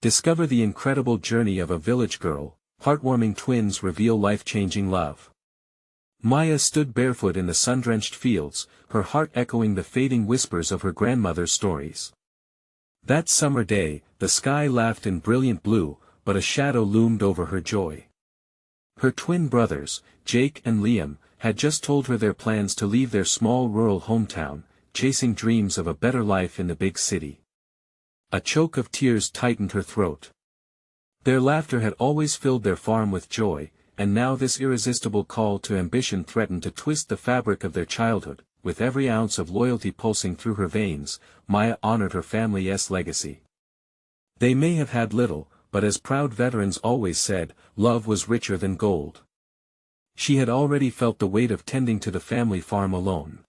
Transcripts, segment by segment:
Discover the incredible journey of a village girl. Heartwarming twins reveal life-changing love. Maya stood barefoot in the sun-drenched fields, her heart echoing the fading whispers of her grandmother's stories. That summer day, the sky laughed in brilliant blue, but a shadow loomed over her joy. Her twin brothers, Jake and Liam, had just told her their plans to leave their small rural hometown, chasing dreams of a better life in the big city. A choke of tears tightened her throat. Their laughter had always filled their farm with joy, and now this irresistible call to ambition threatened to twist the fabric of their childhood. With every ounce of loyalty pulsing through her veins, Maya honored her family's legacy. They may have had little, but as proud veterans always said, love was richer than gold. She had already felt the weight of tending to the family farm alone.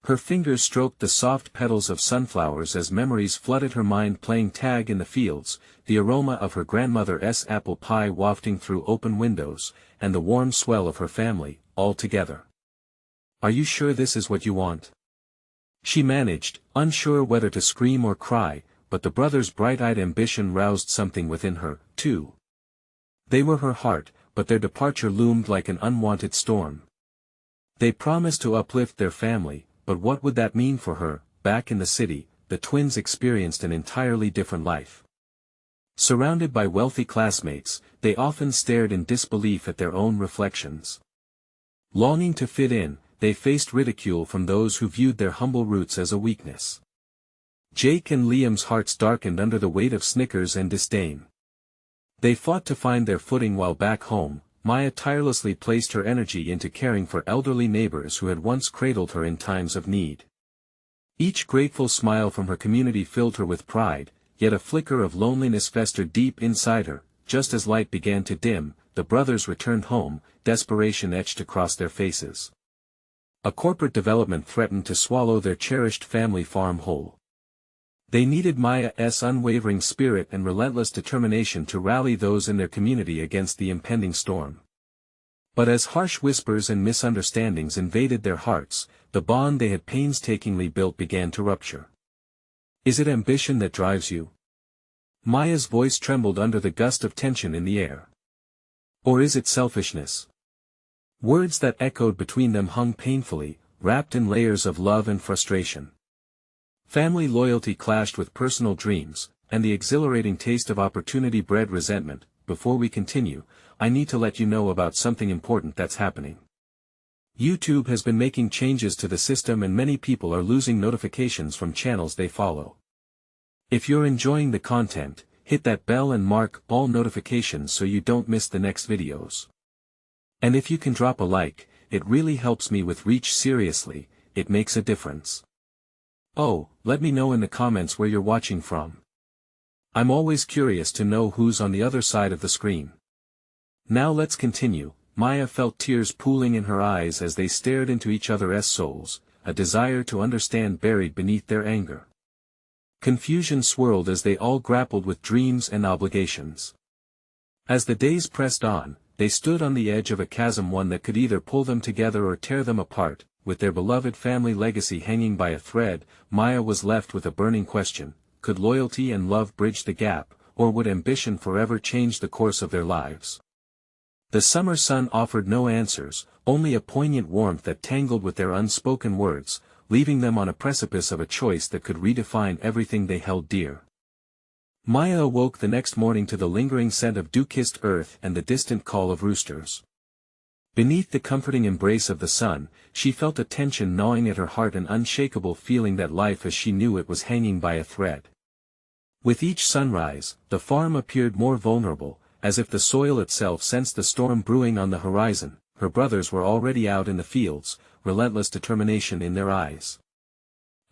Her fingers stroked the soft petals of sunflowers as memories flooded her mind, playing tag in the fields, the aroma of her grandmother's apple pie wafting through open windows, and the warm swell of her family, all together. "Are you sure this is what you want?" she managed, unsure whether to scream or cry, but the brothers' bright-eyed ambition roused something within her, too. They were her heart, but their departure loomed like an unwanted storm. They promised to uplift their family, but what would that mean for her? Back in the city, the twins experienced an entirely different life. Surrounded by wealthy classmates, they often stared in disbelief at their own reflections. Longing to fit in, they faced ridicule from those who viewed their humble roots as a weakness. Jake and Liam's hearts darkened under the weight of snickers and disdain. They fought to find their footing while back home. Maya tirelessly placed her energy into caring for elderly neighbors who had once cradled her in times of need. Each grateful smile from her community filled her with pride, yet a flicker of loneliness festered deep inside her. Just as light began to dim, the brothers returned home, desperation etched across their faces. A corporate development threatened to swallow their cherished family farm whole. They needed Maya's unwavering spirit and relentless determination to rally those in their community against the impending storm. But as harsh whispers and misunderstandings invaded their hearts, the bond they had painstakingly built began to rupture. "Is it ambition that drives you?" Maya's voice trembled under the gust of tension in the air. "Or is it selfishness?" Words that echoed between them hung painfully, wrapped in layers of love and frustration. Family loyalty clashed with personal dreams, and the exhilarating taste of opportunity bred resentment. Before we continue, I need to let you know about something important that's happening. YouTube has been making changes to the system and many people are losing notifications from channels they follow. If you're enjoying the content, hit that bell and mark all notifications so you don't miss the next videos. And if you can drop a like, it really helps me with reach. Seriously, it makes a difference. Oh, let me know in the comments where you're watching from. I'm always curious to know who's on the other side of the screen. Now let's continue. Maya felt tears pooling in her eyes as they stared into each other's souls, a desire to understand buried beneath their anger. Confusion swirled as they all grappled with dreams and obligations. As the days pressed on, they stood on the edge of a chasm, one that could either pull them together or tear them apart. With their beloved family legacy hanging by a thread, Maya was left with a burning question: could loyalty and love bridge the gap, or would ambition forever change the course of their lives? The summer sun offered no answers, only a poignant warmth that tangled with their unspoken words, leaving them on a precipice of a choice that could redefine everything they held dear. Maya awoke the next morning to the lingering scent of dew-kissed earth and the distant call of roosters. Beneath the comforting embrace of the sun, she felt a tension gnawing at her heart, an unshakable feeling that life as she knew it was hanging by a thread. With each sunrise, the farm appeared more vulnerable, as if the soil itself sensed the storm brewing on the horizon. Her brothers were already out in the fields, relentless determination in their eyes.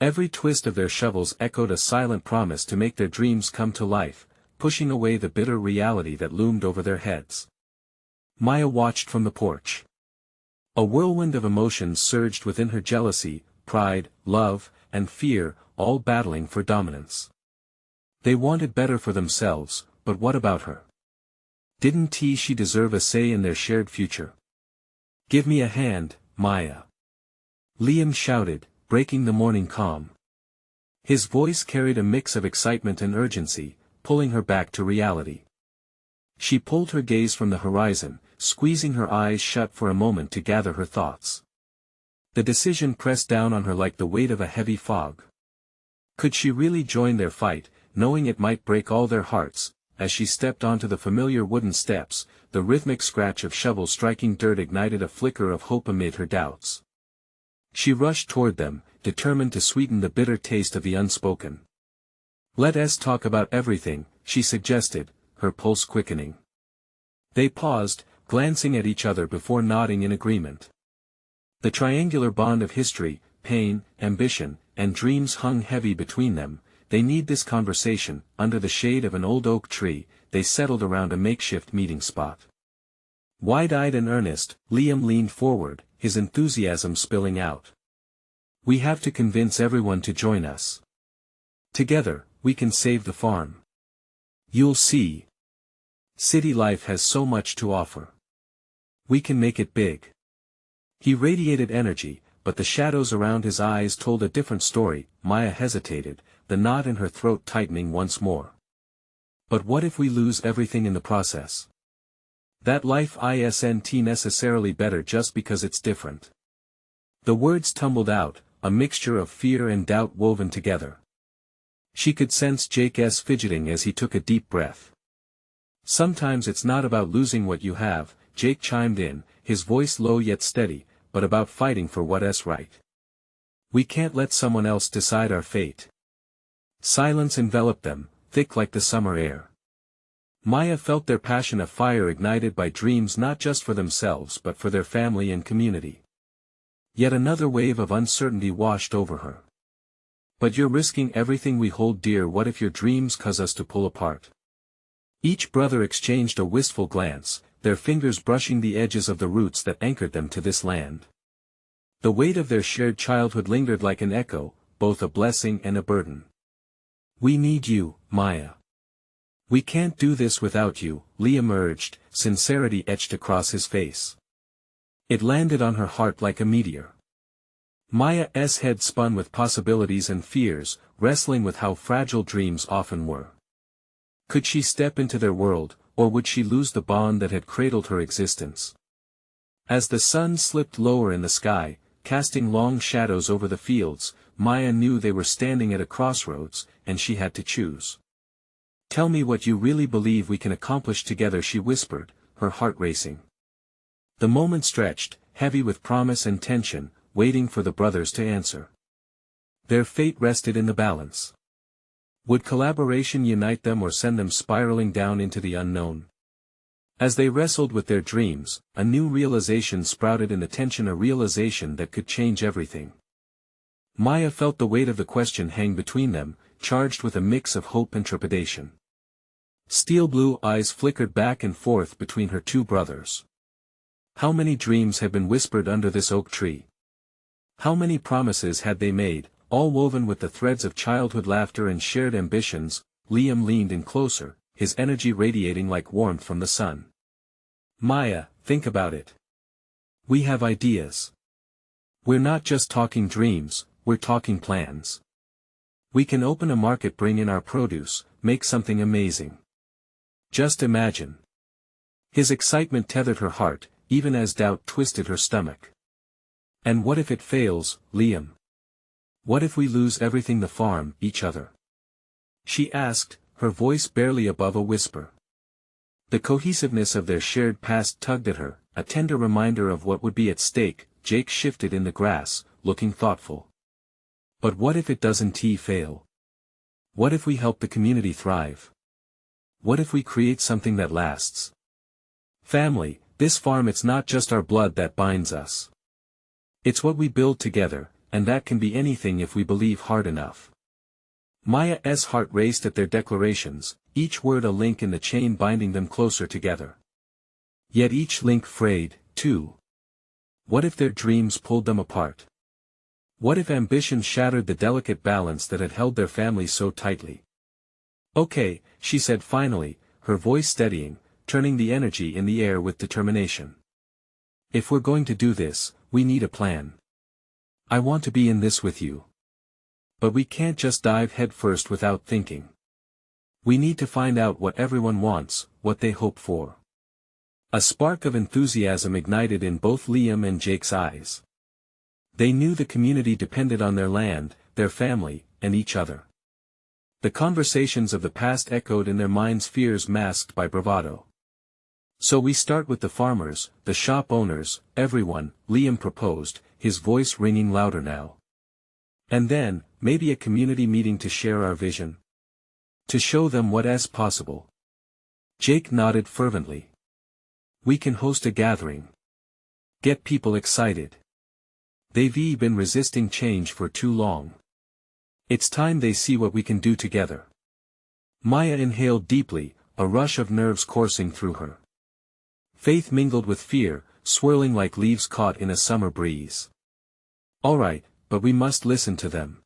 Every twist of their shovels echoed a silent promise to make their dreams come to life, pushing away the bitter reality that loomed over their heads. Maya watched from the porch. A whirlwind of emotions surged within her: jealousy, pride, love, and fear, all battling for dominance. They wanted better for themselves, but what about her? Didn't she deserve a say in their shared future? "Give me a hand, Maya," Liam shouted, breaking the morning calm. His voice carried a mix of excitement and urgency, pulling her back to reality. She pulled her gaze from the horizon, squeezing her eyes shut for a moment to gather her thoughts. The decision pressed down on her like the weight of a heavy fog. Could she really join their fight, knowing it might break all their hearts? As she stepped onto the familiar wooden steps, the rhythmic scratch of shovels striking dirt ignited a flicker of hope amid her doubts. She rushed toward them, determined to sweeten the bitter taste of the unspoken. "Let us talk about everything," she suggested, her pulse quickening. They paused, glancing at each other before nodding in agreement. The triangular bond of history, pain, ambition, and dreams hung heavy between them. They need this conversation. Under the shade of an old oak tree, they settled around a makeshift meeting spot. Wide-eyed and earnest, Liam leaned forward, his enthusiasm spilling out. "We have to convince everyone to join us. Together, we can save the farm. You'll see. City life has so much to offer. We can make it big." He radiated energy, but the shadows around his eyes told a different story. Maya hesitated, the knot in her throat tightening once more. "But what if we lose everything in the process? That life isn't necessarily better just because it's different." The words tumbled out, a mixture of fear and doubt woven together. She could sense Jake's fidgeting as he took a deep breath. "Sometimes it's not about losing what you have," Jake chimed in, his voice low yet steady, "but about fighting for what's right. We can't let someone else decide our fate." Silence enveloped them, thick like the summer air. Maya felt their passion, a fire ignited by dreams not just for themselves but for their family and community. Yet another wave of uncertainty washed over her. "But you're risking everything we hold dear. What if your dreams cause us to pull apart?" Each brother exchanged a wistful glance, their fingers brushing the edges of the roots that anchored them to this land. The weight of their shared childhood lingered like an echo, both a blessing and a burden. "We need you, Maya. We can't do this without you," Liam urged, sincerity etched across his face. It landed on her heart like a meteor. Maya's head spun with possibilities and fears, wrestling with how fragile dreams often were. Could she step into their world, or would she lose the bond that had cradled her existence? As the sun slipped lower in the sky, casting long shadows over the fields, Maya knew they were standing at a crossroads, and she had to choose. "Tell me what you really believe we can accomplish together," she whispered, her heart racing. The moment stretched, heavy with promise and tension, waiting for the brothers to answer. Their fate rested in the balance. Would collaboration unite them or send them spiraling down into the unknown? As they wrestled with their dreams, a new realization sprouted in the tension, a realization that could change everything. Maya felt the weight of the question hang between them, charged with a mix of hope and trepidation. Steel blue eyes flickered back and forth between her two brothers. How many dreams had been whispered under this oak tree? How many promises had they made, all woven with the threads of childhood laughter and shared ambitions? Liam leaned in closer, his energy radiating like warmth from the sun. "Maya, think about it. We have ideas. We're not just talking dreams, we're talking plans. We can open a market, bring in our produce, make something amazing. Just imagine." His excitement tethered her heart, even as doubt twisted her stomach. "And what if it fails, Liam? What if we lose everything, the farm, each other?" she asked, her voice barely above a whisper. The cohesiveness of their shared past tugged at her, a tender reminder of what would be at stake. Jake shifted in the grass, looking thoughtful. "But what if it doesn't fail? What if we help the community thrive? What if we create something that lasts? Family, this farm, it's not just our blood that binds us. It's what we build together, and that can be anything if we believe hard enough." Maya's heart raced at their declarations, each word a link in the chain binding them closer together. Yet each link frayed, too. What if their dreams pulled them apart? What if ambition shattered the delicate balance that had held their family so tightly? "Okay," she said finally, her voice steadying, turning the energy in the air with determination. "If we're going to do this, we need a plan. I want to be in this with you. But we can't just dive headfirst without thinking. We need to find out what everyone wants, what they hope for. A spark of enthusiasm ignited in both Liam and Jake's eyes. They knew the community depended on their land, their family, and each other. The conversations of the past echoed in their minds, fears masked by bravado. "So we start with the farmers, the shop owners, everyone," Liam proposed, his voice ringing louder now. "And then, maybe a community meeting to share our vision. To show them what's possible." Jake nodded fervently. "We can host a gathering. Get people excited. They've been resisting change for too long. It's time they see what we can do together." Maya inhaled deeply, a rush of nerves coursing through her. Faith mingled with fear, swirling like leaves caught in a summer breeze. "All right, but we must listen to them.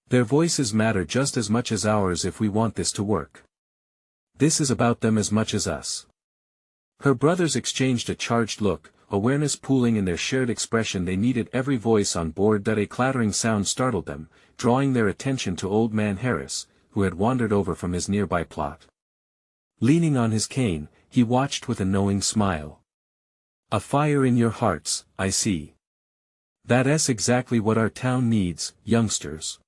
Their voices matter just as much as ours if we want this to work. This is about them as much as us." Her brothers exchanged a charged look, awareness pooling in their shared expression. They needed every voice on board. That a clattering sound startled them, drawing their attention to Old Man Harris, who had wandered over from his nearby plot. Leaning on his cane, he watched with a knowing smile. "A fire in your hearts, I see. That's exactly what our town needs, youngsters.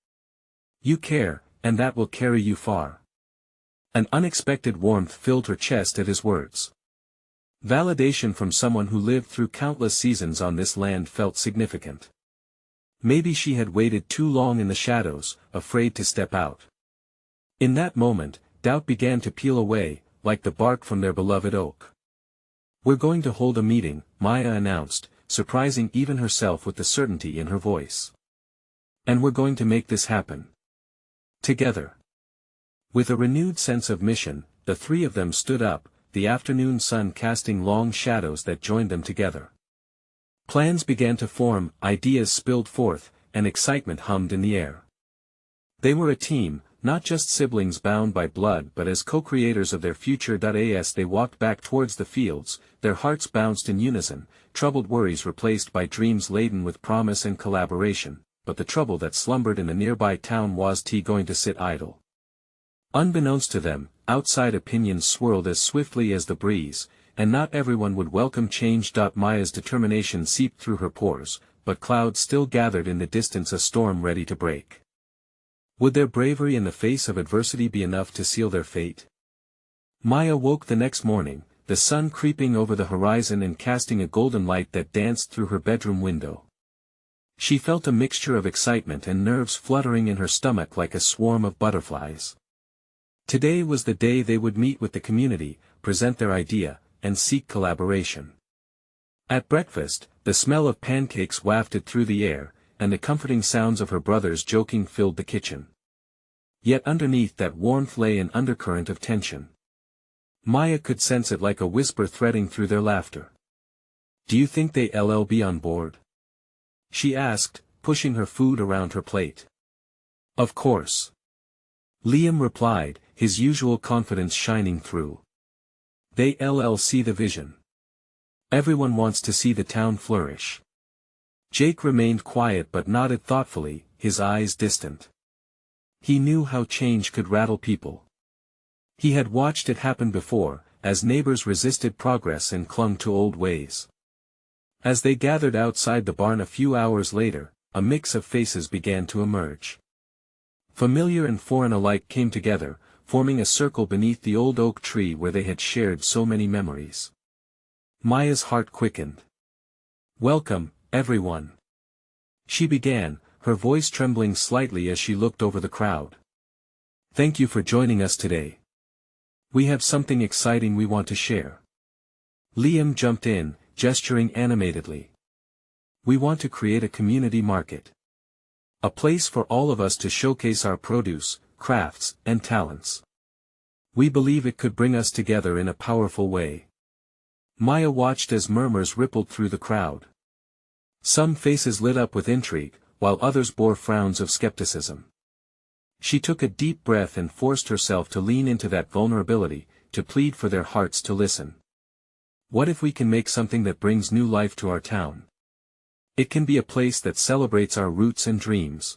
You care, and that will carry you far." An unexpected warmth filled her chest at his words. Validation from someone who lived through countless seasons on this land felt significant. Maybe she had waited too long in the shadows, afraid to step out. In that moment, doubt began to peel away, like the bark from their beloved oak. "We're going to hold a meeting," Maya announced, surprising even herself with the certainty in her voice. "And we're going to make this happen. Together." With a renewed sense of mission, the three of them stood up, the afternoon sun casting long shadows that joined them together. Plans began to form, ideas spilled forth, and excitement hummed in the air. They were a team, not just siblings bound by blood but as co-creators of their future. As they walked back towards the fields, their hearts bounced in unison, troubled worries replaced by dreams laden with promise and collaboration, but the trouble that slumbered in the nearby town was going to sit idle. Unbeknownst to them, outside opinions swirled as swiftly as the breeze, and not everyone would welcome change. Maya's determination seeped through her pores, but clouds still gathered in the distance, a storm ready to break. Would their bravery in the face of adversity be enough to seal their fate? Maya woke the next morning, the sun creeping over the horizon and casting a golden light that danced through her bedroom window. She felt a mixture of excitement and nerves fluttering in her stomach like a swarm of butterflies. Today was the day they would meet with the community, present their idea, and seek collaboration. At breakfast, the smell of pancakes wafted through the air, and the comforting sounds of her brothers joking filled the kitchen. Yet underneath that warmth lay an undercurrent of tension. Maya could sense it like a whisper threading through their laughter. "Do you think they'll be on board?" she asked, pushing her food around her plate. "Of course," Liam replied, his usual confidence shining through. "They'll see the vision. Everyone wants to see the town flourish." Jake remained quiet but nodded thoughtfully, his eyes distant. He knew how change could rattle people. He had watched it happen before, as neighbors resisted progress and clung to old ways. As they gathered outside the barn a few hours later, a mix of faces began to emerge. Familiar and foreign alike came together, forming a circle beneath the old oak tree where they had shared so many memories. Maya's heart quickened. "Welcome, everyone," she began, her voice trembling slightly as she looked over the crowd. "Thank you for joining us today. We have something exciting we want to share." Liam jumped in, gesturing animatedly. "We want to create a community market. A place for all of us to showcase our produce, crafts, and talents. We believe it could bring us together in a powerful way." Maya watched as murmurs rippled through the crowd. Some faces lit up with intrigue, while others bore frowns of skepticism. She took a deep breath and forced herself to lean into that vulnerability, to plead for their hearts to listen. "What if we can make something that brings new life to our town? It can be a place that celebrates our roots and dreams.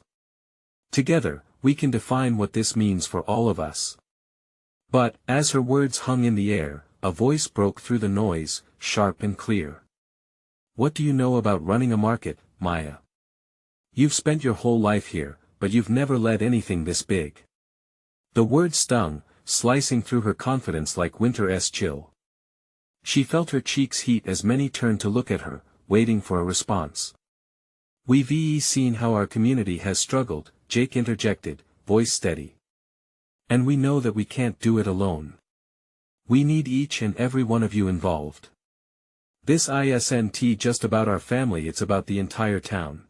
Together, we can define what this means for all of us." But, as her words hung in the air, a voice broke through the noise, sharp and clear. "What do you know about running a market, Maya? You've spent your whole life here, but you've never led anything this big." The word stung, slicing through her confidence like winter's chill. She felt her cheeks heat as many turned to look at her, waiting for a response. "We've seen how our community has struggled," Jake interjected, voice steady. "And we know that we can't do it alone. We need each and every one of you involved. This isn't just about our family, it's about the entire town."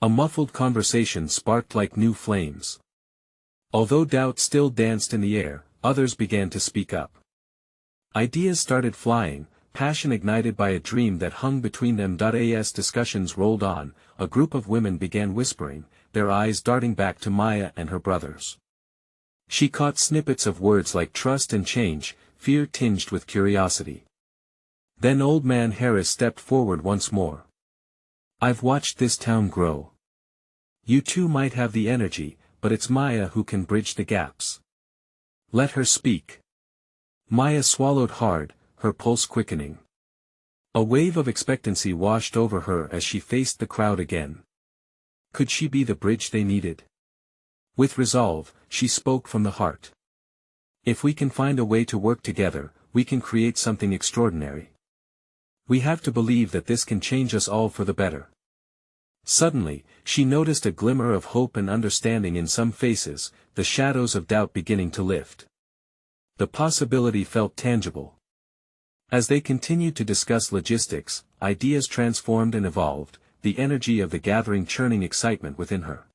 A muffled conversation sparked like new flames. Although doubt still danced in the air, others began to speak up. Ideas started flying, passion ignited by a dream that hung between them. As discussions rolled on, a group of women began whispering, their eyes darting back to Maya and her brothers. She caught snippets of words like trust and change, fear tinged with curiosity. Then Old Man Harris stepped forward once more. "I've watched this town grow. You two might have the energy, but it's Maya who can bridge the gaps. Let her speak." Maya swallowed hard, her pulse quickening. A wave of expectancy washed over her as she faced the crowd again. Could she be the bridge they needed? With resolve, she spoke from the heart. "If we can find a way to work together, we can create something extraordinary. We have to believe that this can change us all for the better." Suddenly, she noticed a glimmer of hope and understanding in some faces, the shadows of doubt beginning to lift. The possibility felt tangible. As they continued to discuss logistics, ideas transformed and evolved, the energy of the gathering churning excitement within her.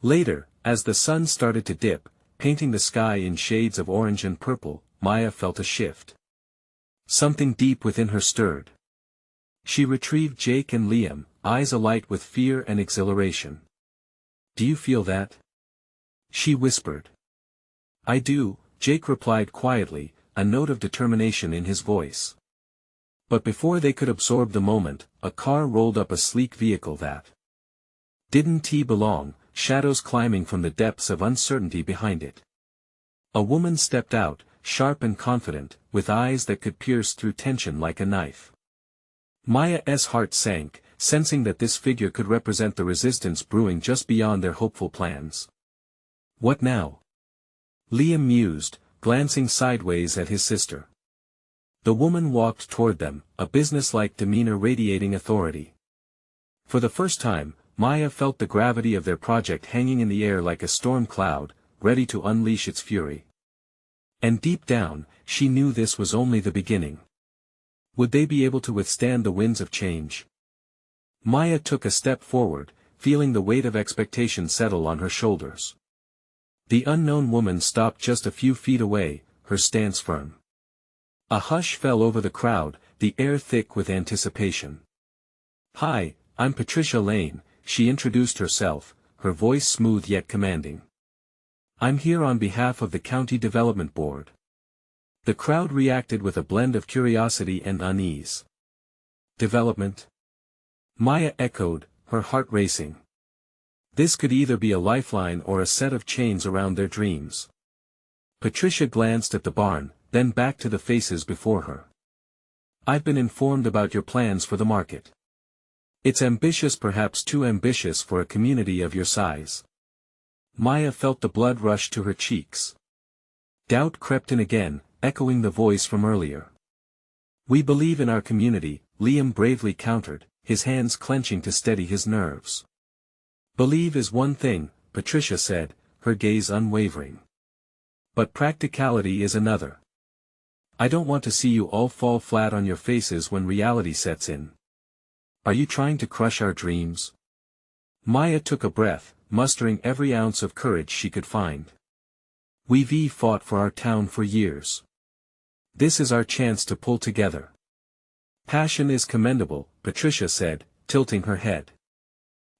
Later, as the sun started to dip, painting the sky in shades of orange and purple, Maya felt a shift. Something deep within her stirred. She retrieved Jake and Liam, eyes alight with fear and exhilaration. "Do you feel that?" she whispered. "I do," Jake replied quietly, a note of determination in his voice. But before they could absorb the moment, a car rolled up, a sleek vehicle that didn't belong, shadows climbing from the depths of uncertainty behind it. A woman stepped out, sharp and confident, with eyes that could pierce through tension like a knife. Maya's heart sank, sensing that this figure could represent the resistance brewing just beyond their hopeful plans. "What now?" Liam mused, glancing sideways at his sister. The woman walked toward them, a businesslike demeanor radiating authority. For the first time, Maya felt the gravity of their project hanging in the air like a storm cloud, ready to unleash its fury. And deep down, she knew this was only the beginning. Would they be able to withstand the winds of change? Maya took a step forward, feeling the weight of expectation settle on her shoulders. The unknown woman stopped just a few feet away, her stance firm. A hush fell over the crowd, the air thick with anticipation. "Hi, I'm Patricia Lane," she introduced herself, her voice smooth yet commanding. "I'm here on behalf of the County Development Board." The crowd reacted with a blend of curiosity and unease. "Development?" Maya echoed, her heart racing. This could either be a lifeline or a set of chains around their dreams. Patricia glanced at the barn, then back to the faces before her. "I've been informed about your plans for the market. It's ambitious, perhaps too ambitious for a community of your size." Maya felt the blood rush to her cheeks. Doubt crept in again, echoing the voice from earlier. "We believe in our community," Liam bravely countered, his hands clenching to steady his nerves. "Believe is one thing," Patricia said, her gaze unwavering. "But practicality is another. I don't want to see you all fall flat on your faces when reality sets in. Are you trying to crush our dreams?" Maya took a breath, mustering every ounce of courage she could find. "We've fought for our town for years. This is our chance to pull together." "Passion is commendable," Patricia said, tilting her head.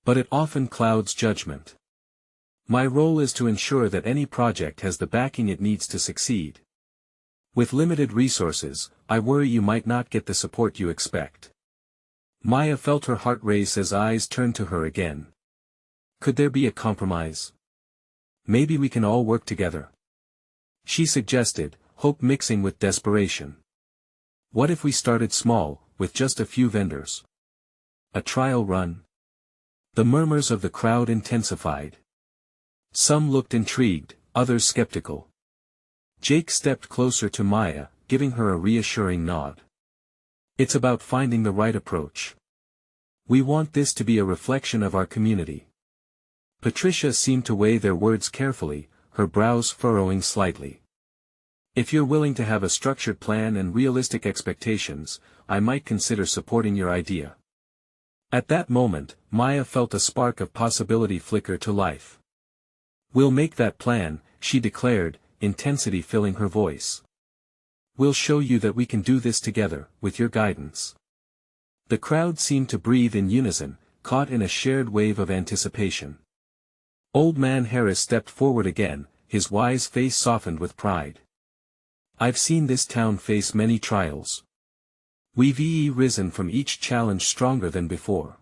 "But it often clouds judgment. My role is to ensure that any project has the backing it needs to succeed. With limited resources, I worry you might not get the support you expect." Maya felt her heart race as eyes turned to her again. Could there be a compromise? Maybe we can all work together. She suggested, hope mixing with desperation. What if we started small, with just a few vendors? A trial run? The murmurs of the crowd intensified. Some looked intrigued, others skeptical. Jake stepped closer to Maya, giving her a reassuring nod. It's about finding the right approach. We want this to be a reflection of our community. Patricia seemed to weigh their words carefully, her brows furrowing slightly. If you're willing to have a structured plan and realistic expectations, I might consider supporting your idea. At that moment, Maya felt a spark of possibility flicker to life. We'll make that plan, she declared, intensity filling her voice. We'll show you that we can do this together, with your guidance. The crowd seemed to breathe in unison, caught in a shared wave of anticipation. Old Man Harris stepped forward again, his wise face softened with pride. I've seen this town face many trials. We've risen from each challenge stronger than before.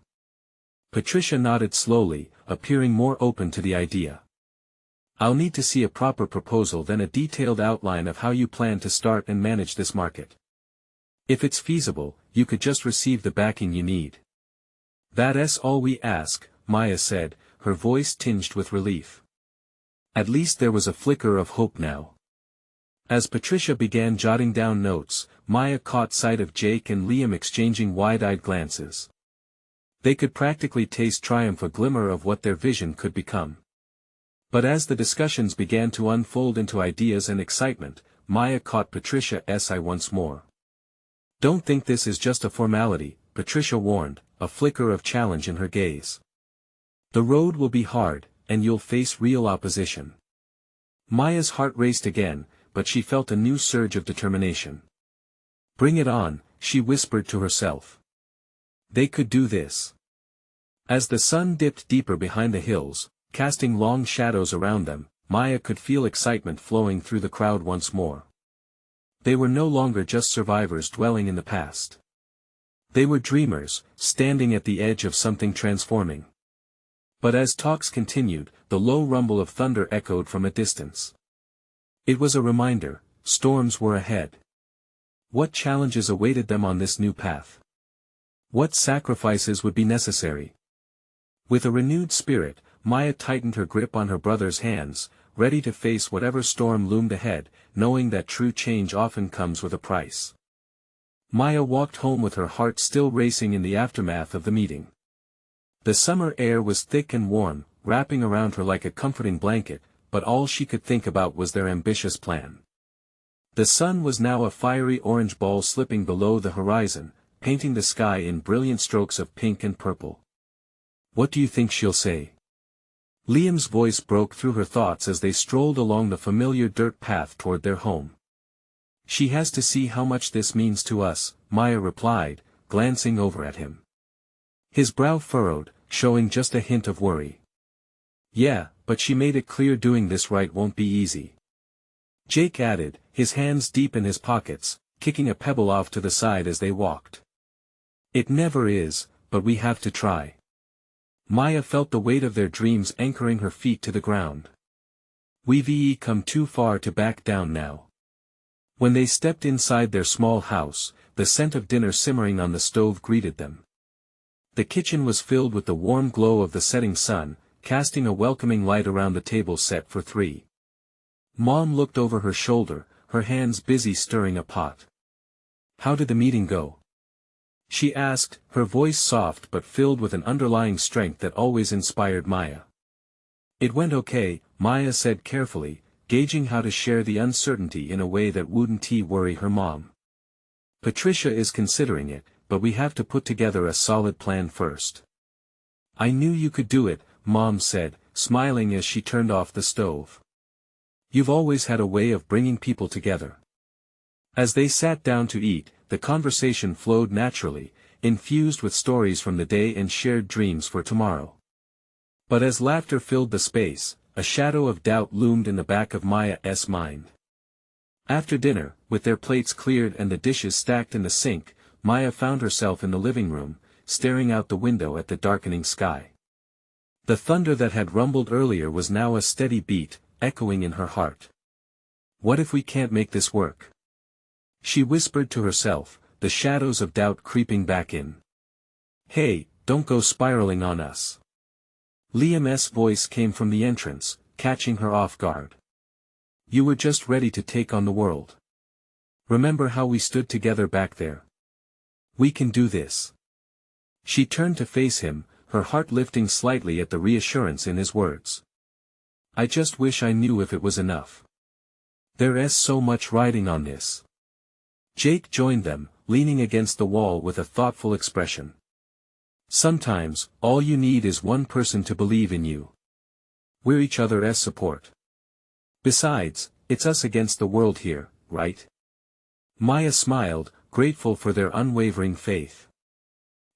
Patricia nodded slowly, appearing more open to the idea. I'll need to see a proper proposal, then a detailed outline of how you plan to start and manage this market. If it's feasible, you could just receive the backing you need. That's all we ask, Maya said, her voice tinged with relief. At least there was a flicker of hope now. As Patricia began jotting down notes, Maya caught sight of Jake and Liam exchanging wide-eyed glances. They could practically taste triumph, a glimmer of what their vision could become. But as the discussions began to unfold into ideas and excitement, Maya caught Patricia's eye once more. Don't think this is just a formality, Patricia warned, a flicker of challenge in her gaze. The road will be hard, and you'll face real opposition. Maya's heart raced again, but she felt a new surge of determination. Bring it on, she whispered to herself. They could do this. As the sun dipped deeper behind the hills, casting long shadows around them, Maya could feel excitement flowing through the crowd once more. They were no longer just survivors dwelling in the past. They were dreamers, standing at the edge of something transforming. But as talks continued, the low rumble of thunder echoed from a distance. It was a reminder, storms were ahead. What challenges awaited them on this new path? What sacrifices would be necessary? With a renewed spirit, Maya tightened her grip on her brother's hands, ready to face whatever storm loomed ahead, knowing that true change often comes with a price. Maya walked home with her heart still racing in the aftermath of the meeting. The summer air was thick and warm, wrapping around her like a comforting blanket, but all she could think about was their ambitious plan. The sun was now a fiery orange ball slipping below the horizon, painting the sky in brilliant strokes of pink and purple. What do you think she'll say? Liam's voice broke through her thoughts as they strolled along the familiar dirt path toward their home. She has to see how much this means to us, Maya replied, glancing over at him. His brow furrowed, showing just a hint of worry. Yeah, but she made it clear doing this right won't be easy. Jake added, his hands deep in his pockets, kicking a pebble off to the side as they walked. It never is, but we have to try. Maya felt the weight of their dreams anchoring her feet to the ground. We've come too far to back down now. When they stepped inside their small house, the scent of dinner simmering on the stove greeted them. The kitchen was filled with the warm glow of the setting sun, casting a welcoming light around the table set for three. Mom looked over her shoulder, her hands busy stirring a pot. How did the meeting go? She asked, her voice soft but filled with an underlying strength that always inspired Maya. It went okay, Maya said carefully, gauging how to share the uncertainty in a way that wouldn't worry her mom. Patricia is considering it, but we have to put together a solid plan first. I knew you could do it, Mom said, smiling as she turned off the stove. You've always had a way of bringing people together. As they sat down to eat, the conversation flowed naturally, infused with stories from the day and shared dreams for tomorrow. But as laughter filled the space, a shadow of doubt loomed in the back of Maya's mind. After dinner, with their plates cleared and the dishes stacked in the sink, Maya found herself in the living room, staring out the window at the darkening sky. The thunder that had rumbled earlier was now a steady beat, echoing in her heart. What if we can't make this work? She whispered to herself, the shadows of doubt creeping back in. Hey, don't go spiraling on us. Liam's voice came from the entrance, catching her off guard. You were just ready to take on the world. Remember how we stood together back there? We can do this. She turned to face him, her heart lifting slightly at the reassurance in his words. I just wish I knew if it was enough. There's so much riding on this. Jake joined them, leaning against the wall with a thoughtful expression. Sometimes, all you need is one person to believe in you. We're each other's support. Besides, it's us against the world here, right? Maya smiled, grateful for their unwavering faith.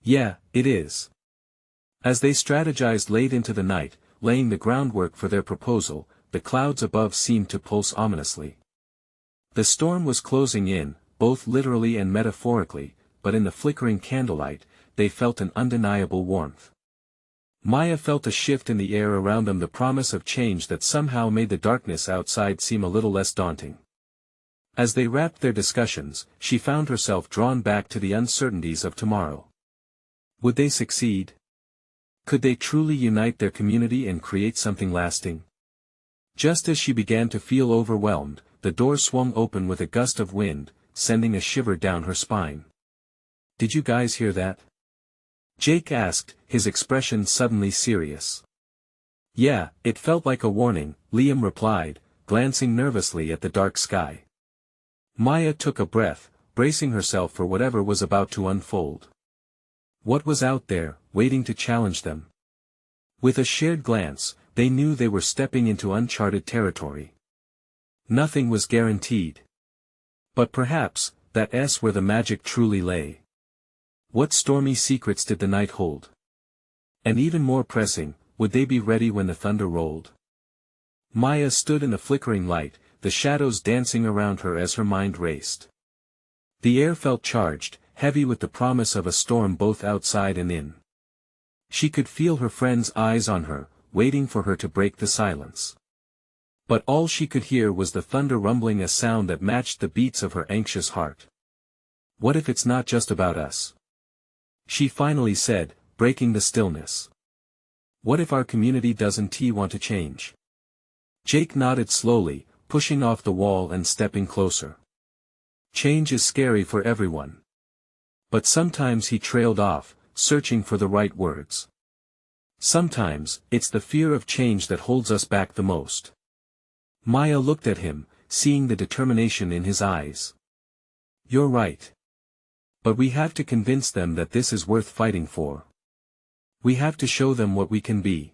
Yeah, it is. As they strategized late into the night, laying the groundwork for their proposal, the clouds above seemed to pulse ominously. The storm was closing in, both literally and metaphorically, but in the flickering candlelight, they felt an undeniable warmth. Maya felt a shift in the air around them, the promise of change that somehow made the darkness outside seem a little less daunting. As they wrapped their discussions, she found herself drawn back to the uncertainties of tomorrow. Would they succeed? Could they truly unite their community and create something lasting? Just as she began to feel overwhelmed, the door swung open with a gust of wind, sending a shiver down her spine. Did you guys hear that? Jake asked, his expression suddenly serious. Yeah, it felt like a warning, Liam replied, glancing nervously at the dark sky. Maya took a breath, bracing herself for whatever was about to unfold. What was out there, waiting to challenge them? With a shared glance, they knew they were stepping into uncharted territory. Nothing was guaranteed. But perhaps, that's where the magic truly lay. What stormy secrets did the night hold? And even more pressing, would they be ready when the thunder rolled? Maya stood in the flickering light, the shadows dancing around her as her mind raced. The air felt charged, heavy with the promise of a storm both outside and in. She could feel her friends' eyes on her, waiting for her to break the silence. But all she could hear was the thunder rumbling, a sound that matched the beats of her anxious heart. What if it's not just about us? She finally said, breaking the stillness. What if our community doesn't want to change? Jake nodded slowly, pushing off the wall and stepping closer. Change is scary for everyone. But sometimes, he trailed off, searching for the right words. Sometimes, it's the fear of change that holds us back the most. Maya looked at him, seeing the determination in his eyes. You're right. But we have to convince them that this is worth fighting for. We have to show them what we can be.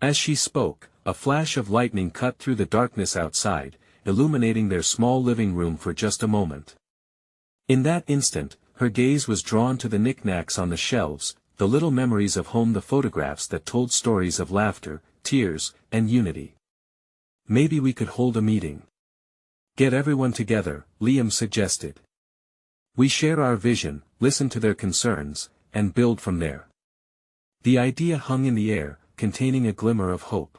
As she spoke, a flash of lightning cut through the darkness outside, illuminating their small living room for just a moment. In that instant, her gaze was drawn to the knickknacks on the shelves, the little memories of home, the photographs that told stories of laughter, tears, and unity. Maybe we could hold a meeting. Get everyone together, Liam suggested. We share our vision, listen to their concerns, and build from there. The idea hung in the air, containing a glimmer of hope.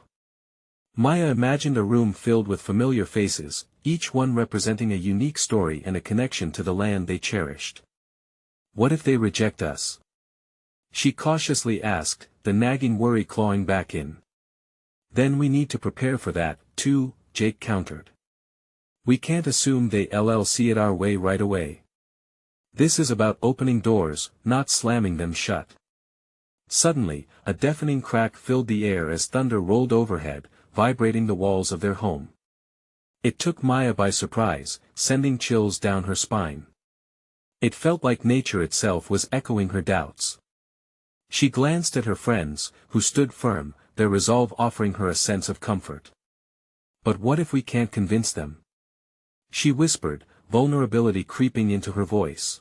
Maya imagined a room filled with familiar faces, each one representing a unique story and a connection to the land they cherished. What if they reject us? She cautiously asked, the nagging worry clawing back in. Then we need to prepare for that, too, Jake countered. We can't assume they'll see it our way right away. This is about opening doors, not slamming them shut. Suddenly, a deafening crack filled the air as thunder rolled overhead, vibrating the walls of their home. It took Maya by surprise, sending chills down her spine. It felt like nature itself was echoing her doubts. She glanced at her friends, who stood firm, their resolve offering her a sense of comfort. But what if we can't convince them? She whispered, vulnerability creeping into her voice.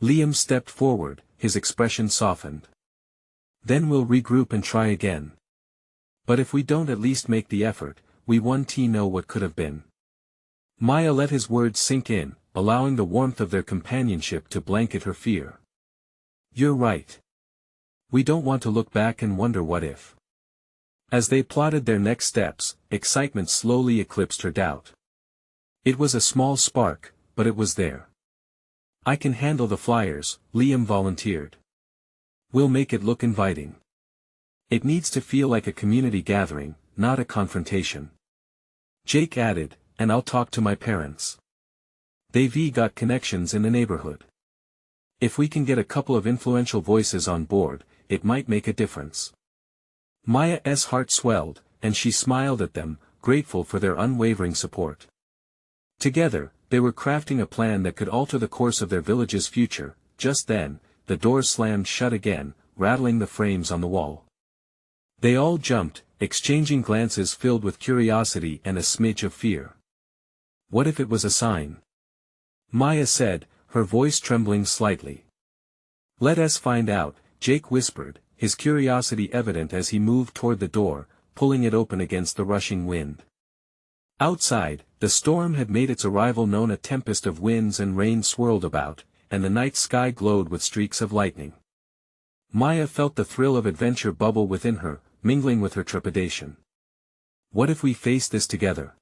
Liam stepped forward, his expression softened. Then we'll regroup and try again. But if we don't at least make the effort, we won't know what could have been. Maya let his words sink in, allowing the warmth of their companionship to blanket her fear. You're right. We don't want to look back and wonder what if. As they plotted their next steps, excitement slowly eclipsed her doubt. It was a small spark, but it was there. I can handle the flyers, Liam volunteered. We'll make it look inviting. It needs to feel like a community gathering, not a confrontation. Jake added, and I'll talk to my parents. They've got connections in the neighborhood. If we can get a couple of influential voices on board, it might make a difference. Maya's heart swelled, and she smiled at them, grateful for their unwavering support. Together, they were crafting a plan that could alter the course of their village's future. Just then, the door slammed shut again, rattling the frames on the wall. They all jumped, exchanging glances filled with curiosity and a smidge of fear. What if it was a sign? Maya said, her voice trembling slightly. Let us find out, Jake whispered, his curiosity evident as he moved toward the door, pulling it open against the rushing wind. Outside, the storm had made its arrival known. A tempest of winds and rain swirled about, and the night sky glowed with streaks of lightning. Maya felt the thrill of adventure bubble within her, mingling with her trepidation. What if we face this together?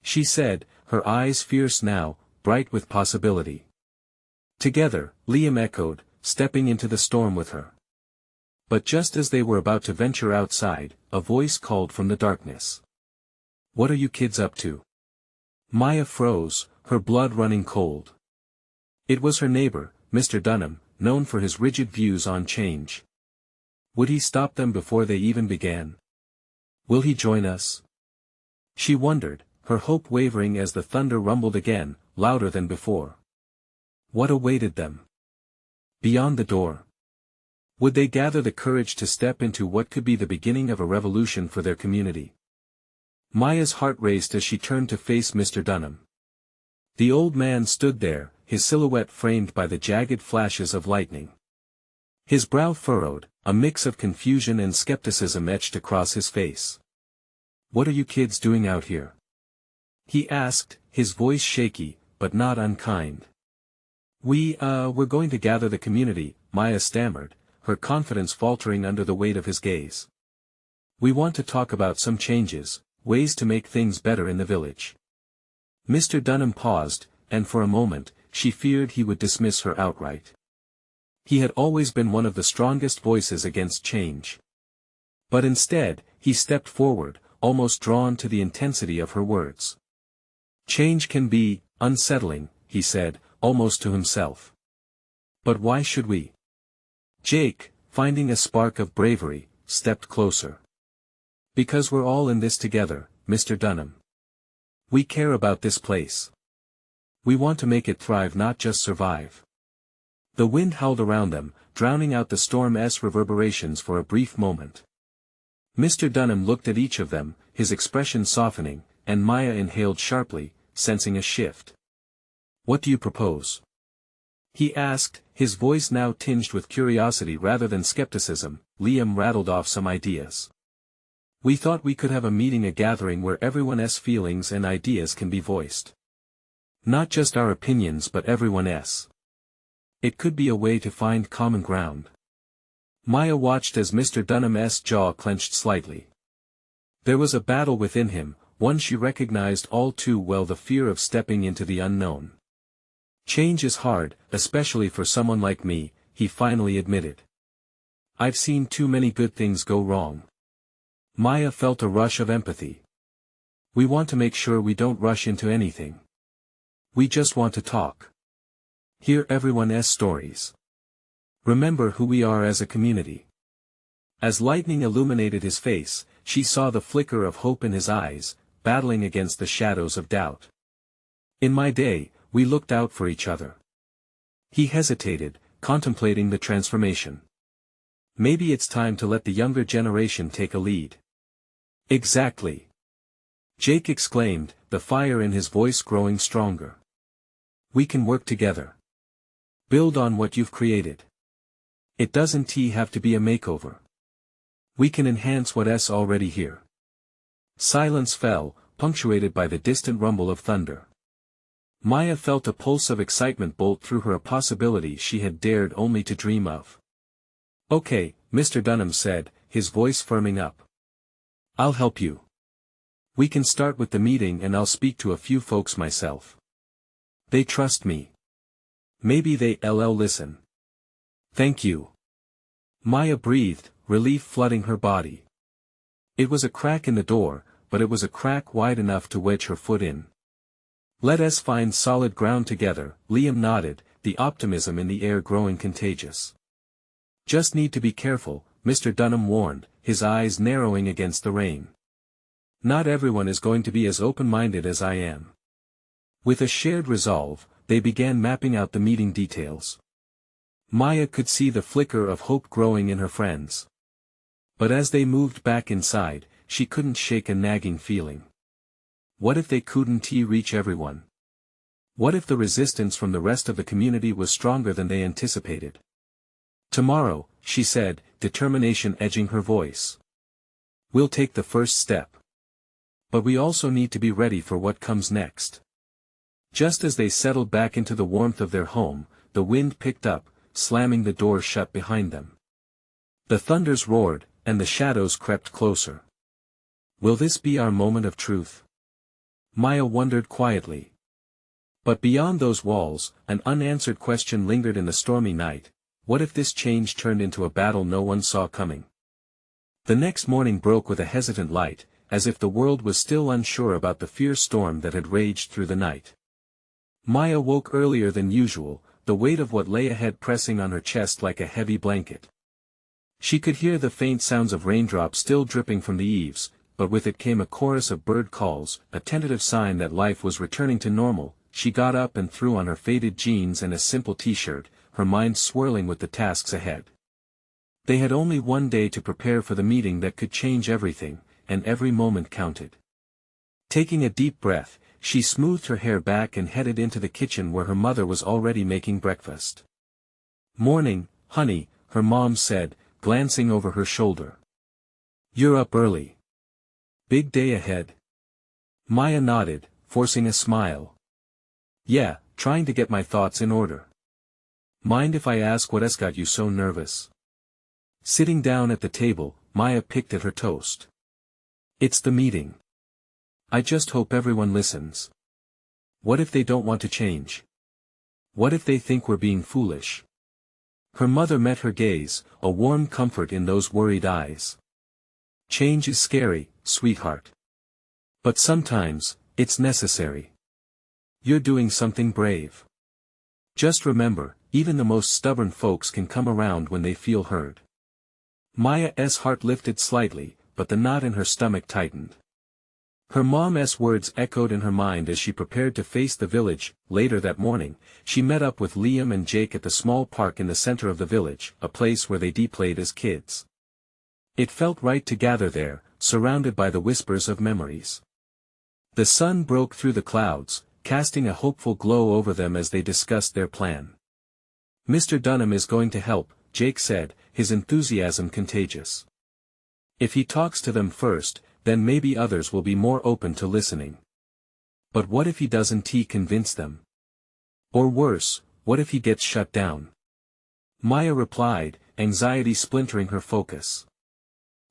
She said, her eyes fierce now, bright with possibility. Together, Liam echoed, stepping into the storm with her. But just as they were about to venture outside, a voice called from the darkness. What are you kids up to? Maya froze, her blood running cold. It was her neighbor, Mr. Dunham, known for his rigid views on change. Would he stop them before they even began? Will he join us? She wondered, her hope wavering as the thunder rumbled again, louder than before. What awaited them? Beyond the door. Would they gather the courage to step into what could be the beginning of a revolution for their community? Maya's heart raced as she turned to face Mr. Dunham. The old man stood there, his silhouette framed by the jagged flashes of lightning. His brow furrowed, a mix of confusion and skepticism etched across his face. What are you kids doing out here? He asked, his voice shaky, but not unkind. We're going to gather the community, Maya stammered, her confidence faltering under the weight of his gaze. We want to talk about some changes, ways to make things better in the village. Mr. Dunham paused, and for a moment, she feared he would dismiss her outright. He had always been one of the strongest voices against change. But instead, he stepped forward, almost drawn to the intensity of her words. Change can be unsettling, he said, almost to himself. But why should we? Jake, finding a spark of bravery, stepped closer. Because we're all in this together, Mr. Dunham. We care about this place. We want to make it thrive, not just survive. The wind howled around them, drowning out the storm's reverberations for a brief moment. Mr. Dunham looked at each of them, his expression softening, and Maya inhaled sharply, sensing a shift. What do you propose? He asked, his voice now tinged with curiosity rather than skepticism. Liam rattled off some ideas. We thought we could have a meeting, a gathering where everyone's feelings and ideas can be voiced. Not just our opinions but everyone's. It could be a way to find common ground. Maya watched as Mr. Dunham's jaw clenched slightly. There was a battle within him, one she recognized all too well, the fear of stepping into the unknown. Change is hard, especially for someone like me, he finally admitted. I've seen too many good things go wrong. Maya felt a rush of empathy. We want to make sure we don't rush into anything. We just want to talk. Hear everyone's stories. Remember who we are as a community. As lightning illuminated his face, she saw the flicker of hope in his eyes, battling against the shadows of doubt. In my day, we looked out for each other. He hesitated, contemplating the transformation. Maybe it's time to let the younger generation take a lead. Exactly. Jake exclaimed, the fire in his voice growing stronger. We can work together. Build on what you've created. It doesn't have to be a makeover. We can enhance what's already here. Silence fell, punctuated by the distant rumble of thunder. Maya felt a pulse of excitement bolt through her, a possibility she had dared only to dream of. Okay, Mr. Dunham said, his voice firming up. I'll help you. We can start with the meeting and I'll speak to a few folks myself. They trust me. Maybe they'll listen. Thank you. Maya breathed, relief flooding her body. It was a crack in the door, but it was a crack wide enough to wedge her foot in. Let us find solid ground together, Liam nodded, the optimism in the air growing contagious. Just need to be careful, Mr. Dunham warned, his eyes narrowing against the rain. Not everyone is going to be as open-minded as I am. With a shared resolve, they began mapping out the meeting details. Maya could see the flicker of hope growing in her friends. But as they moved back inside, she couldn't shake a nagging feeling. What if they couldn't reach everyone? What if the resistance from the rest of the community was stronger than they anticipated? Tomorrow, she said, determination edging her voice. We'll take the first step. But we also need to be ready for what comes next. Just as they settled back into the warmth of their home, the wind picked up, slamming the door shut behind them. The thunders roared, and the shadows crept closer. Will this be our moment of truth? Maya wondered quietly. But beyond those walls, an unanswered question lingered in the stormy night. What if this change turned into a battle no one saw coming? The next morning broke with a hesitant light, as if the world was still unsure about the fierce storm that had raged through the night. Maya woke earlier than usual, the weight of what lay ahead pressing on her chest like a heavy blanket. She could hear the faint sounds of raindrops still dripping from the eaves, but with it came a chorus of bird calls, a tentative sign that life was returning to normal. She got up and threw on her faded jeans and a simple t-shirt, her mind swirling with the tasks ahead. They had only one day to prepare for the meeting that could change everything, and every moment counted. Taking a deep breath, she smoothed her hair back and headed into the kitchen where her mother was already making breakfast. "Morning, honey," her mom said, glancing over her shoulder. "You're up early. Big day ahead?" Maya nodded, forcing a smile. "Yeah, trying to get my thoughts in order." "Mind if I ask what has got you so nervous?" Sitting down at the table, Maya picked at her toast. "It's the meeting. I just hope everyone listens. What if they don't want to change? What if they think we're being foolish?" Her mother met her gaze, a warm comfort in those worried eyes. "Change is scary, sweetheart. But sometimes, it's necessary. You're doing something brave. Just remember, even the most stubborn folks can come around when they feel heard." Maya's heart lifted slightly, but the knot in her stomach tightened. Her mom's words echoed in her mind as she prepared to face the village. Later that morning, she met up with Liam and Jake at the small park in the center of the village, a place where they played as kids. It felt right to gather there, surrounded by the whispers of memories. The sun broke through the clouds, casting a hopeful glow over them as they discussed their plan. "Mr. Dunham is going to help," Jake said, his enthusiasm contagious. "If he talks to them first, then maybe others will be more open to listening. But what if he doesn't convince them? Or worse, what if he gets shut down?" Maya replied, anxiety splintering her focus.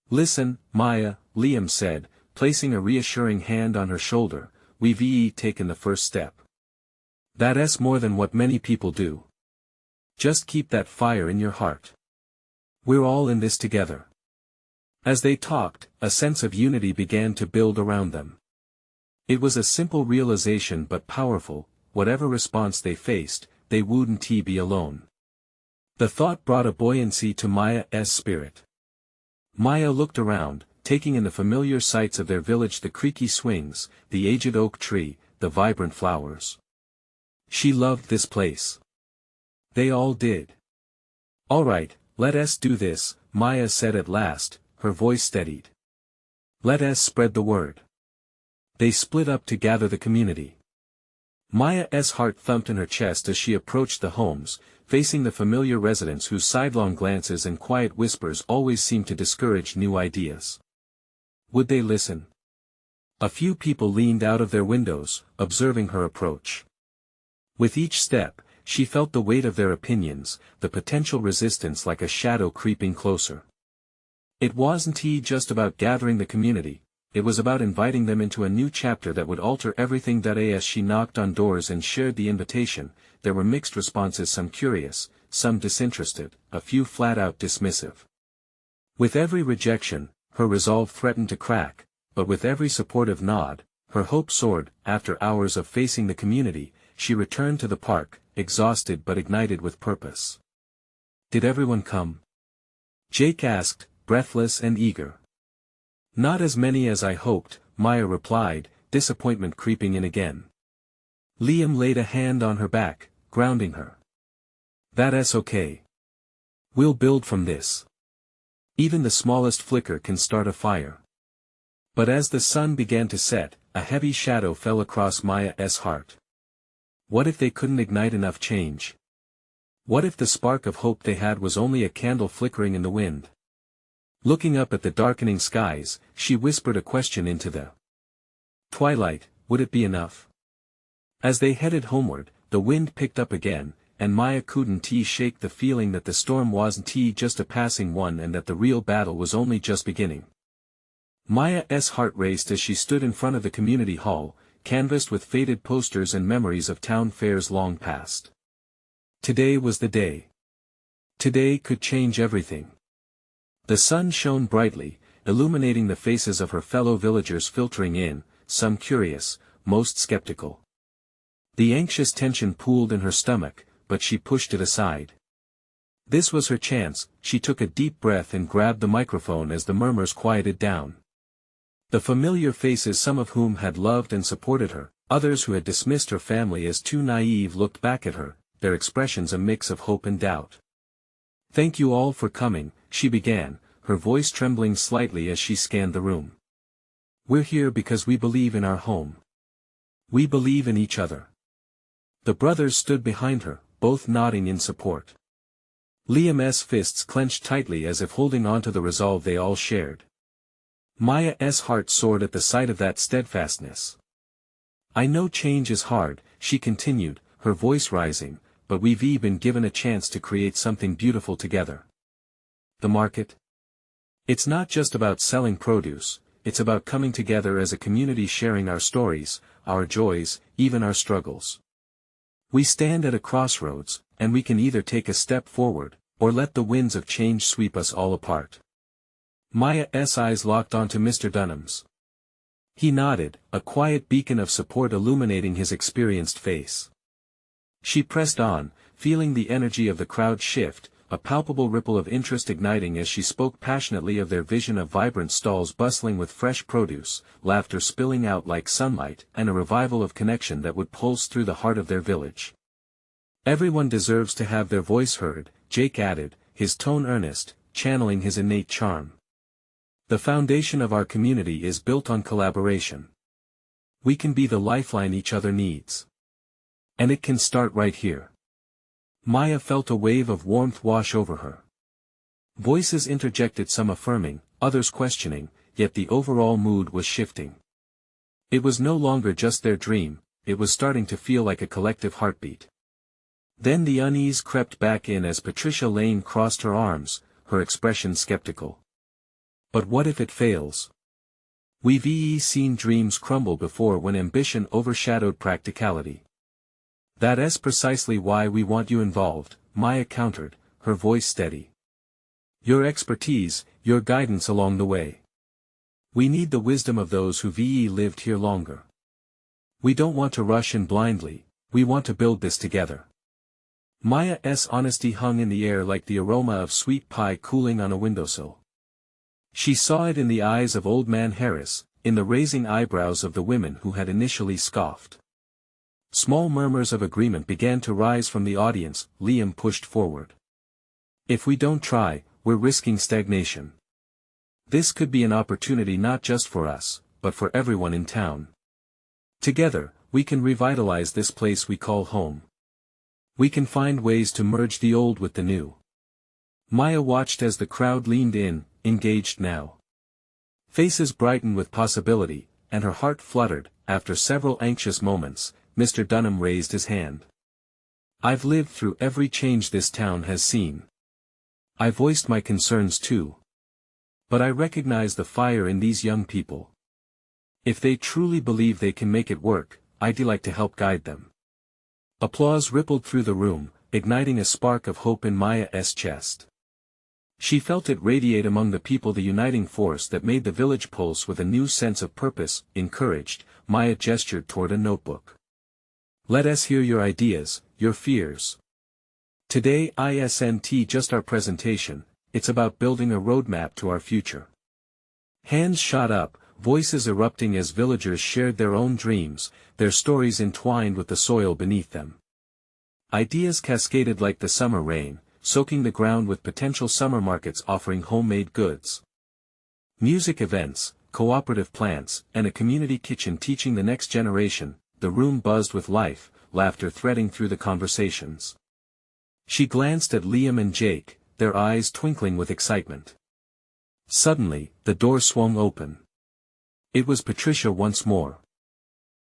"Listen, Maya," Liam said, placing a reassuring hand on her shoulder, "we've taken the first step. That's more than what many people do. Just keep that fire in your heart. We're all in this together." As they talked, a sense of unity began to build around them. It was a simple realization but powerful: whatever response they faced, they wouldn't be alone. The thought brought a buoyancy to Maya's spirit. Maya looked around, taking in the familiar sights of their village: the creaky swings, the aged oak tree, the vibrant flowers. She loved this place. They all did. "All right, let us do this," Maya said at last, her voice steadied. "Let us spread the word." They split up to gather the community. Maya's heart thumped in her chest as she approached the homes, facing the familiar residents whose sidelong glances and quiet whispers always seemed to discourage new ideas. Would they listen? A few people leaned out of their windows, observing her approach. With each step, she felt the weight of their opinions, the potential resistance like a shadow creeping closer. It wasn't just about gathering the community, it was about inviting them into a new chapter that would alter everything. As she knocked on doors and shared the invitation, there were mixed responses, some curious, some disinterested, a few flat-out dismissive. With every rejection, her resolve threatened to crack, but with every supportive nod, her hope soared. After hours of facing the community, she returned to the park, exhausted but ignited with purpose. "Did everyone come?" Jake asked, breathless and eager. "Not as many as I hoped," Maya replied, disappointment creeping in again. Liam laid a hand on her back, grounding her. "That's okay. We'll build from this. Even the smallest flicker can start a fire." But as the sun began to set, a heavy shadow fell across Maya's heart. What if they couldn't ignite enough change? What if the spark of hope they had was only a candle flickering in the wind? Looking up at the darkening skies, she whispered a question into the twilight: would it be enough? As they headed homeward, the wind picked up again, and Maya couldn't shake the feeling that the storm wasn't just a passing one and that the real battle was only just beginning. Maya's heart raced as she stood in front of the community hall, canvassed with faded posters and memories of town fairs long past. Today was the day. Today could change everything. The sun shone brightly, illuminating the faces of her fellow villagers filtering in, some curious, most skeptical. The anxious tension pooled in her stomach, but she pushed it aside. This was her chance. She took a deep breath and grabbed the microphone as the murmurs quieted down. The familiar faces, some of whom had loved and supported her, others who had dismissed her family as too naive, looked back at her, their expressions a mix of hope and doubt. "Thank you all for coming," she began, her voice trembling slightly as she scanned the room. "We're here because we believe in our home. We believe in each other." The brothers stood behind her, both nodding in support. Liam's fists clenched tightly as if holding on to the resolve they all shared. Maya's heart soared at the sight of that steadfastness. "I know change is hard," she continued, her voice rising, "but we've been given a chance to create something beautiful together." The market? It's not just about selling produce, it's about coming together as a community, sharing our stories, our joys, even our struggles. We stand at a crossroads, and we can either take a step forward, or let the winds of change sweep us all apart. Maya's eyes locked onto Mr. Dunham's. He nodded, a quiet beacon of support illuminating his experienced face. She pressed on, feeling the energy of the crowd shift, a palpable ripple of interest igniting as she spoke passionately of their vision of vibrant stalls bustling with fresh produce, laughter spilling out like sunlight, and a revival of connection that would pulse through the heart of their village. "Everyone deserves to have their voice heard," Jake added, his tone earnest, channeling his innate charm. "The foundation of our community is built on collaboration. We can be the lifeline each other needs. And it can start right here." Maya felt a wave of warmth wash over her. Voices interjected, some affirming, others questioning, yet the overall mood was shifting. It was no longer just their dream, it was starting to feel like a collective heartbeat. Then the unease crept back in as Patricia Lane crossed her arms, her expression skeptical. "But what if it fails? We've seen dreams crumble before when ambition overshadowed practicality." "That's precisely why we want you involved," Maya countered, her voice steady. "Your expertise, your guidance along the way. We need the wisdom of those who've lived here longer. We don't want to rush in blindly, we want to build this together." Maya's honesty hung in the air like the aroma of sweet pie cooling on a windowsill. She saw it in the eyes of Old Man Harris, in the raising eyebrows of the women who had initially scoffed. Small murmurs of agreement began to rise from the audience. Liam pushed forward. "If we don't try, we're risking stagnation. This could be an opportunity not just for us, but for everyone in town. Together, we can revitalize this place we call home. We can find ways to merge the old with the new." Maya watched as the crowd leaned in, engaged now. Faces brightened with possibility, and her heart fluttered. After several anxious moments, Mr. Dunham raised his hand. "I've lived through every change this town has seen. I voiced my concerns too. But I recognize the fire in these young people. If they truly believe they can make it work, I'd like to help guide them. Applause rippled through the room, igniting a spark of hope in Maya's chest. She felt it radiate among the people, the uniting force that made the village pulse with a new sense of purpose. Encouraged, Maya gestured toward a notebook. Let us hear your ideas, your fears. Today isn't just our presentation, it's about building a roadmap to our future. Hands shot up, voices erupting as villagers shared their own dreams, their stories entwined with the soil beneath them. Ideas cascaded like the summer rain, soaking the ground with potential summer markets offering homemade goods. Music events, cooperative plants, and a community kitchen teaching the next generation. The room buzzed with life, laughter threading through the conversations. She glanced at Liam and Jake, their eyes twinkling with excitement. Suddenly, the door swung open. It was Patricia once more.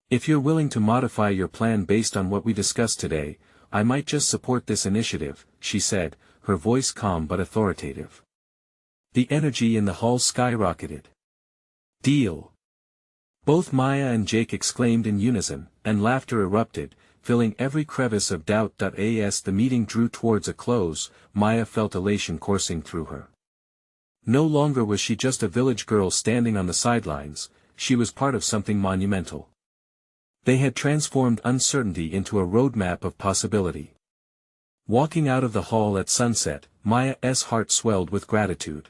If you're willing to modify your plan based on what we discussed today, I might just support this initiative, she said, her voice calm but authoritative. The energy in the hall skyrocketed. Deal! Both Maya and Jake exclaimed in unison, and laughter erupted, filling every crevice of doubt. As the meeting drew towards a close, Maya felt elation coursing through her. No longer was she just a village girl standing on the sidelines, she was part of something monumental. They had transformed uncertainty into a roadmap of possibility. Walking out of the hall at sunset, Maya's heart swelled with gratitude.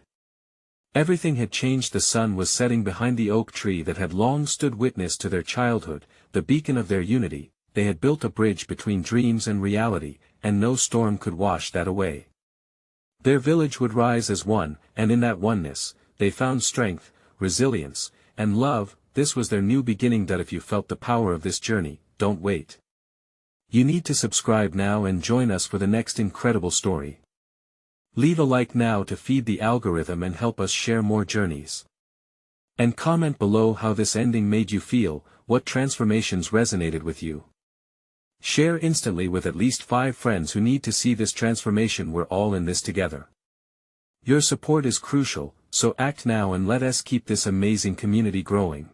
Everything had changed. The sun was setting behind the oak tree that had long stood witness to their childhood, the beacon of their unity. They had built a bridge between dreams and reality, and no storm could wash that away. Their village would rise as one, and in that oneness, they found strength, resilience, and love. This was their new beginning. If you felt the power of this journey, don't wait. You need to subscribe now and join us for the next incredible story. Leave a like now to feed the algorithm and help us share more journeys. And comment below how this ending made you feel, what transformations resonated with you. Share instantly with at least 5 friends who need to see this transformation. We're all in this together. Your support is crucial, so act now and let us keep this amazing community growing.